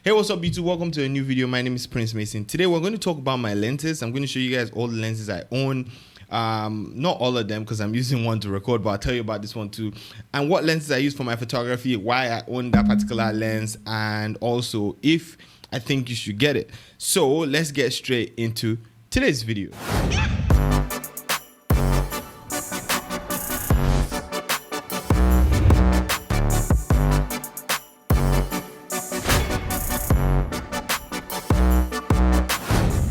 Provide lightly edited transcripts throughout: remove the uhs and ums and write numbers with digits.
Hey, what's up YouTube? Welcome to a new video. My name is Prince Mason. Today we're going to talk about my lenses. I'm going to show you guys all the lenses I own. Not all of them because I'm using one to record, but I'll tell you about this one too. And what lenses I use for my photography, why I own that particular lens, and also if I think you should get it. So let's get straight into today's video.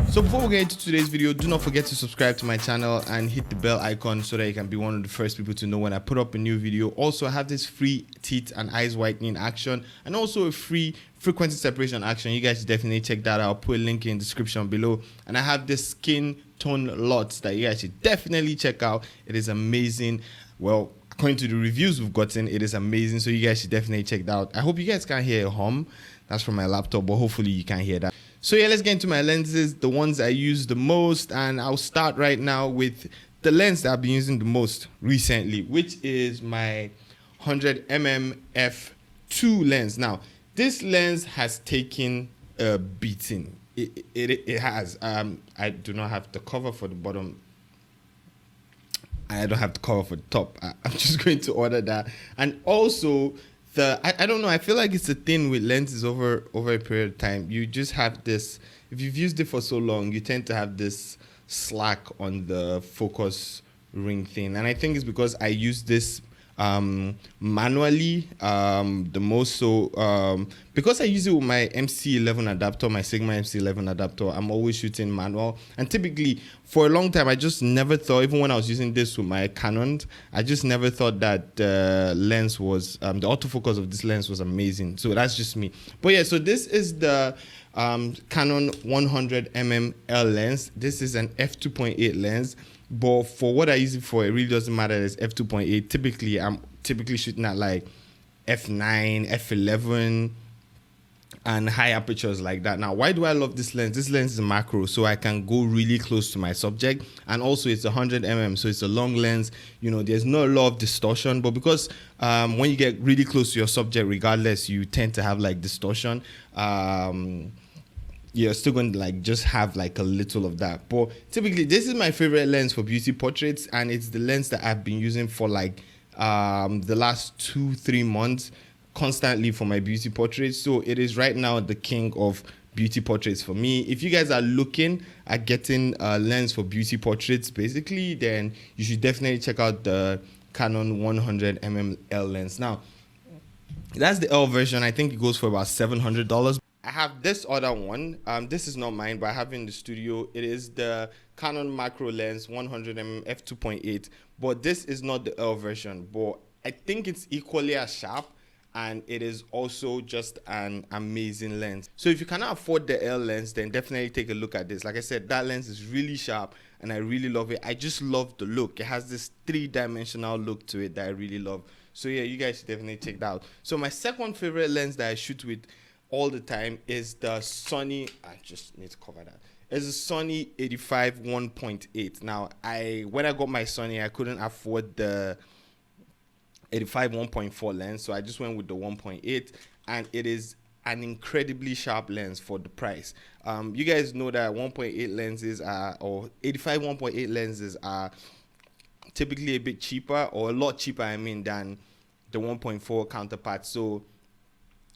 So before we get into today's video, do not forget to subscribe to my channel and hit the bell icon so that you can be one of the first people to know when I put up a new video. Also, I have this free teeth and eyes whitening action and also a free frequency separation action. You guys should definitely check that out. I'll put a link in the description below. And I have this skin tone LUTs that you guys should definitely check out. It is amazing. Well, according to the reviews we've gotten, it is amazing. So you guys should definitely check that out. I hope you guys can hear a hum. That's from my laptop, but hopefully you can hear that. So yeah, let's get into my lenses, the ones I use the most, and I'll start right now with the lens that I've been using the most recently, which is my 100mm f2 lens. Now, this lens has taken a beating. It has. I do not have the cover for the bottom. I don't have the cover for the top. I'm just going to order that. And also, I don't know, I feel like it's a thing with lenses over a period of time. You just have this, if you've used it for so long, you tend to have this slack on the focus ring thing. And I think it's because I use this manually the most. So because I use it with my MC11 adapter, my Sigma MC11 adapter, I'm always shooting manual. And typically for a long time, I just never thought, even when I was using this with my Canon, I just never thought that the lens was the autofocus of this lens was amazing. So that's just me. But yeah, so this is the Canon 100mm L lens. This is an f2.8 lens. But for what I use it for, it really doesn't matter. It's f2.8. Typically, I'm shooting at like f9, f11, and high apertures like that. Now, why do I love this lens? This lens is macro, so I can go really close to my subject. And also, it's 100mm, so it's a long lens. You know, there's not a lot of distortion. But because when you get really close to your subject, regardless, you tend to have like distortion. You're still going to like just have like a little of that. But typically, this is my favorite lens for beauty portraits, and it's the lens that I've been using for like the last 2-3 months constantly for my beauty portraits. So it is right now the king of beauty portraits for me. If you guys are looking at getting a lens for beauty portraits, basically, then you should definitely check out the Canon 100mm L lens. Now, that's the L version. I think it goes for about $700. I have this other one. This is not mine, but I have it in the studio. It is the Canon macro lens 100mm f2.8, but this is not the L version. But I think it's equally as sharp, and it is also just an amazing lens. So if you cannot afford the L lens, then definitely take a look at this. Like I said, that lens is really sharp, and I really love it. I just love the look. It has this 3-dimensional look to it that I really love. So yeah, you guys should definitely check that out. So my second favorite lens that I shoot with all the time is the Sony. I just need to cover that. It's a Sony 85 1.8. Now, when I got my Sony, I couldn't afford the 85 1.4 lens, so I just went with the 1.8, and it is an incredibly sharp lens for the price. You guys know that 1.8 lenses are, or 85 1.8 lenses are typically a bit cheaper, or a lot cheaper, I mean, than the 1.4 counterpart. So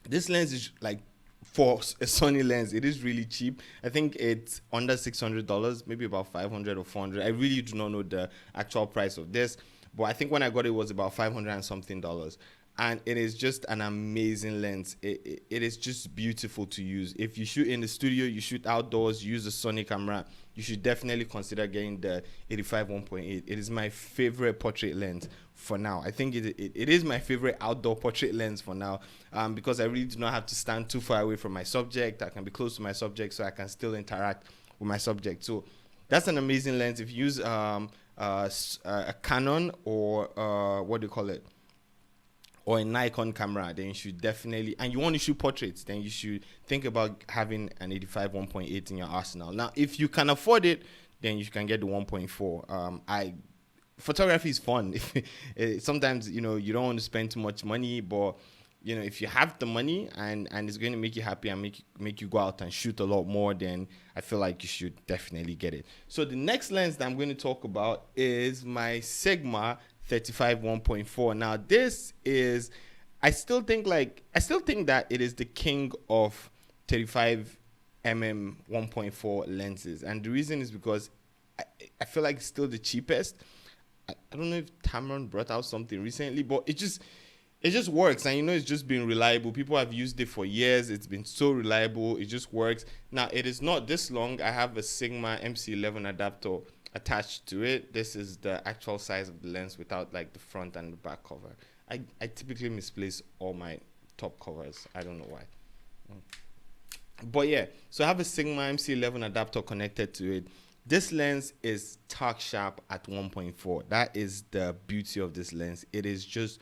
this lens is like, for a Sony lens, it is really cheap. I think it's under $600, maybe about 500 or 400. I really do not know the actual price of this, but I think when I got it, it was about 500 and something dollars. And it is just an amazing lens. It is just beautiful to use. If you shoot in the studio, you shoot outdoors, you use a Sony camera, you should definitely consider getting the 85 1.8. It is my favorite portrait lens for now. I think it is my favorite outdoor portrait lens for now, because I really do not have to stand too far away from my subject. I can be close to my subject, so I can still interact with my subject. So that's an amazing lens. If you use a Canon or what do you call it, or a Nikon camera, then you should definitely, and you want to shoot portraits, then you should think about having an 85 1.8 in your arsenal. Now, if you can afford it, then you can get the 1.4. Photography is fun. Sometimes, you know, you don't want to spend too much money, but if you have the money and it's going to make you happy and make you go out and shoot a lot more, then I feel like you should definitely get it. So the next lens that I'm going to talk about is my Sigma 35 1.4. Now this is, I still think that it is the king of 35 1.4 lenses, and the reason is because I feel like it's still the cheapest. I don't know if Tamron brought out something recently, but it just works, and it's just been reliable. People have used it for years. It's been so reliable. It just works. Now it is not this long. I have a Sigma MC11 adapter attached to it. This is the actual size of the lens without like the front and the back cover. I typically misplace all my top covers. I don't know why. But yeah, so I have a Sigma MC11 adapter connected to it. This lens is torque sharp at 1.4. That is the beauty of this lens. It is just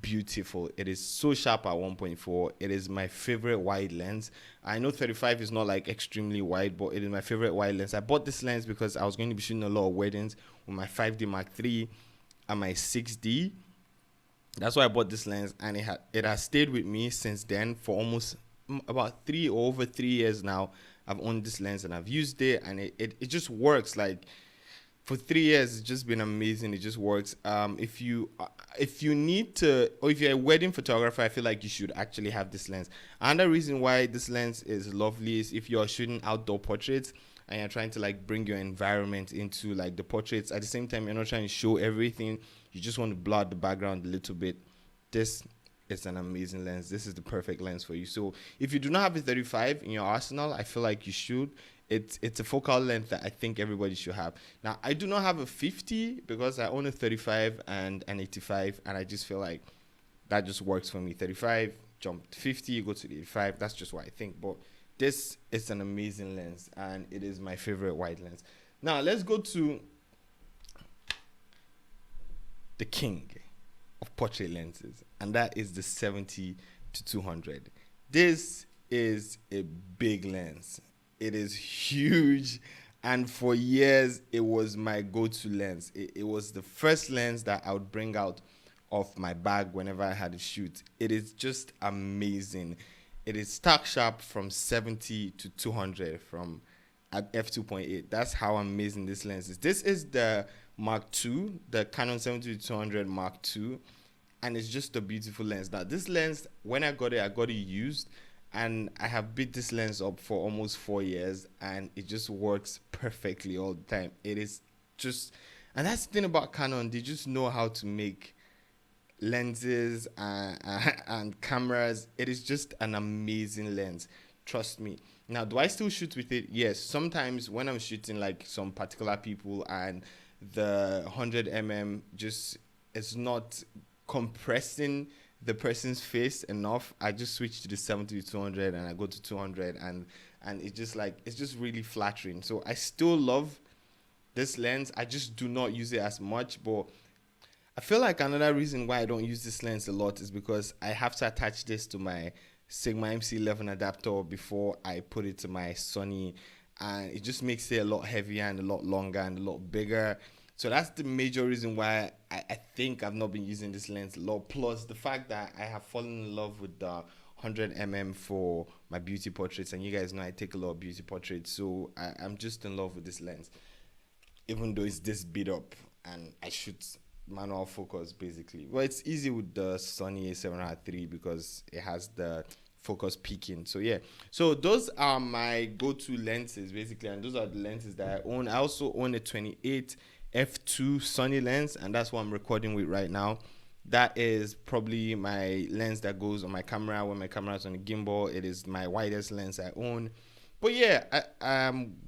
beautiful. It is so sharp at 1.4. It is my favorite wide lens. I know 35 is not like extremely wide, but it is my favorite wide lens. I bought this lens because I was going to be shooting a lot of weddings with my 5D Mark III and my 6D. That's why I bought this lens, and it has stayed with me since then for almost about over 3 years now. I've owned this lens and I've used it, and it just works. Like for 3 years, it's just been amazing. It just works. If you need to, or if you're a wedding photographer, I feel like you should actually have this lens. Another reason why this lens is lovely is if you're shooting outdoor portraits and you're trying to like bring your environment into like the portraits. At the same time, you're not trying to show everything. You just want to blur out the background a little bit. This is an amazing lens. This is the perfect lens for you. So if you do not have a 35 in your arsenal, I feel like you should. It's a focal length that I think everybody should have. Now, I do not have a 50 because I own a 35 and an 85, and I just feel like that just works for me. 35, jump to 50, go to the 85. That's just what I think. But this is an amazing lens, and it is my favorite wide lens. Now, let's go to the king of portrait lenses, and that is the 70 to 200. This is a big lens. It is huge, and for years it was my go-to lens. It was the first lens that I would bring out of my bag whenever I had a shoot. It is just amazing. It is stark sharp from 70 to 200 from at f2.8. That's how amazing this lens is. This is the Mark II, the Canon 70 to 200 Mark II, and it's just a beautiful lens. Now this lens, when I got it used, and I have beat this lens up for almost 4 years, and it just works perfectly all the time. It is just, and that's the thing about Canon. They just know how to make lenses and cameras. It is just an amazing lens. Trust me. Now, do I still shoot with it? Yes. Sometimes when I'm shooting like some particular people and the 100 just is not compressing the person's face enough, I just switch to the 70 to 200 and I go to 200, and it's just like, it's just really flattering. So I still love this lens. I just do not use it as much, but I feel like another reason why I don't use this lens a lot is because I have to attach this to my Sigma MC11 adapter before I put it to my Sony, and it just makes it a lot heavier and a lot longer and a lot bigger. So that's the major reason why I think I've not been using this lens a lot. Plus the fact that I have fallen in love with the 100 for my beauty portraits, and you guys know I take a lot of beauty portraits, so I'm just in love with this lens, even though it's this beat up and I shoot manual focus basically. Well, it's easy with the Sony A7R III because it has the focus peaking. So yeah, so those are my go-to lenses basically, and those are the lenses that I own. I also own a 28 f2 Sony lens, and that's what I'm recording with right now. That is probably my lens that goes on my camera when my camera is on a gimbal. It is my widest lens I own. But yeah,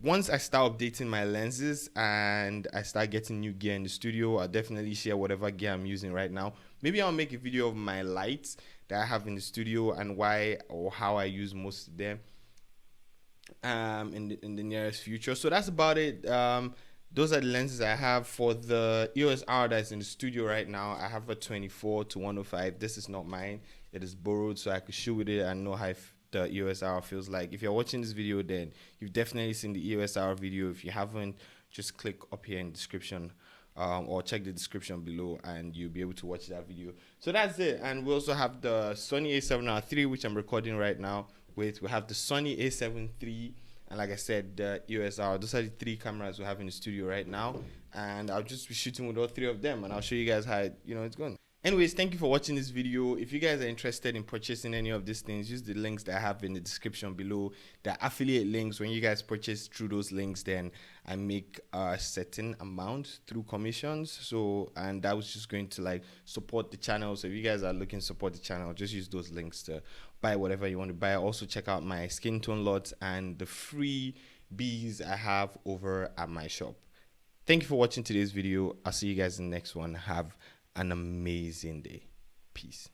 once I start updating my lenses and I start getting new gear in the studio, I'll definitely share whatever gear I'm using right now. Maybe I'll make a video of my lights that I have in the studio and why or how I use most of them in the nearest future. So that's about it. Those are the lenses I have for the EOS R that's in the studio right now. I have a 24 to 105. This is not mine. It is borrowed, so I could shoot with it and know how the EOS R feels like. If you're watching this video, then you've definitely seen the EOS R video. If you haven't, just click up here in the description or check the description below and you'll be able to watch that video. So that's it. And we also have the Sony a7R III, which I'm recording right now with. We have the Sony a7 III, and like I said, the EOS R. Those are the 3 cameras we have in the studio right now, and I'll just be shooting with all 3 of them, and I'll show you guys how it's going. Anyways, thank you for watching this video. If you guys are interested in purchasing any of these things, use the links that I have in the description below. The affiliate links. When you guys purchase through those links, then I make a certain amount through commissions. So, and that was just going to like support the channel. So if you guys are looking to support the channel, just use those links to buy whatever you want to buy. Also check out my skin tone lots and the free bees I have over at my shop. Thank you for watching today's video. I'll see you guys in the next one. Have an amazing day. Peace.